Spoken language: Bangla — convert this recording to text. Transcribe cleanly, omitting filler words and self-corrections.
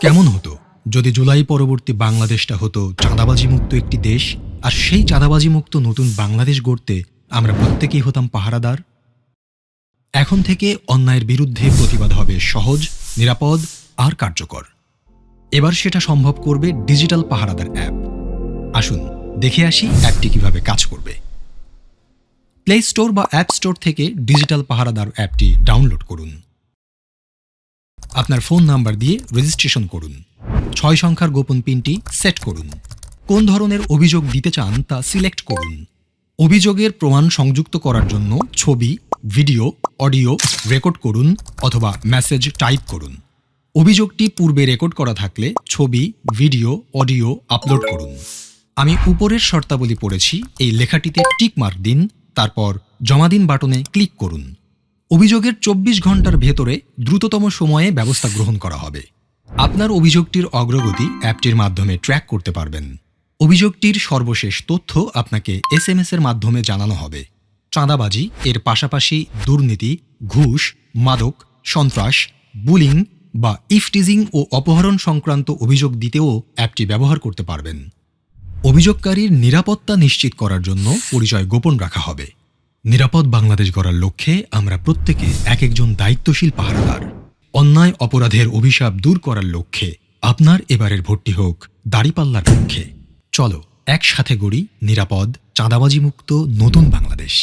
কেমন হতো যদি জুলাই পরবর্তী বাংলাদেশটা হতো চাঁদাবাজি মুক্ত একটি দেশ, আর সেই চাঁদাবাজি মুক্ত নতুন বাংলাদেশ গড়তে আমরা প্রত্যেকেই হতাম পাহারাদার। এখন থেকে অন্যায়ের বিরুদ্ধে প্রতিবাদ হবে সহজ, নিরাপদ আর কার্যকর। এবার সেটা সম্ভব করবে ডিজিটাল পাহারাদার অ্যাপ। আসুন দেখে আসি অ্যাপটি কিভাবে কাজ করবে। প্লে স্টোর বা অ্যাপ স্টোর থেকে ডিজিটাল পাহারাদার অ্যাপটি ডাউনলোড করুন। আপনার ফোন নাম্বার দিয়ে রেজিস্ট্রেশন করুন। 6 সংখ্যার গোপন পিনটি সেট করুন। কোন ধরনের অভিযোগ দিতে চান তা সিলেক্ট করুন। অভিযোগের প্রমাণ সংযুক্ত করার জন্য ছবি, ভিডিও, অডিও রেকর্ড করুন অথবা মেসেজ টাইপ করুন। অভিযোগটি পূর্বে রেকর্ড করা থাকলে ছবি, ভিডিও, অডিও আপলোড করুন। আমি উপরের শর্তাবলী পড়েছি, এই লেখাটিতে টিক মার্ক দিন, তারপর জমা দিন বাটনে ক্লিক করুন। অভিযোগের 24 ঘন্টার ভেতরে দ্রুততম সময়ে ব্যবস্থা গ্রহণ করা হবে। আপনার অভিযোগটির অগ্রগতি অ্যাপটির মাধ্যমে ট্র্যাক করতে পারবেন। অভিযোগটির সর্বশেষ তথ্য আপনাকে SMS এর মাধ্যমে জানানো হবে। চাঁদাবাজি এর পাশাপাশি দুর্নীতি, ঘুষ, মাদক, সন্ত্রাস, বুলিং বা ইফটিজিং ও অপহরণ সংক্রান্ত অভিযোগ দিতেও অ্যাপটি ব্যবহার করতে পারবেন। অভিযোগকারীর নিরাপত্তা নিশ্চিত করার জন্য পরিচয় গোপন রাখা হবে। নিরাপদ বাংলাদেশ গড়ার লক্ষ্যে আমরা প্রত্যেকে এক একজন দায়িত্বশীল পাহারাদার। অন্যায় অপরাধের অভিশাপ দূর করার লক্ষ্যে আপনার এবারের ভোটটি হোক দাঁড়িপাল্লার পক্ষে। চলো একসাথে গড়ি নিরাপদ, চাঁদাবাজি মুক্ত নতুন বাংলাদেশ।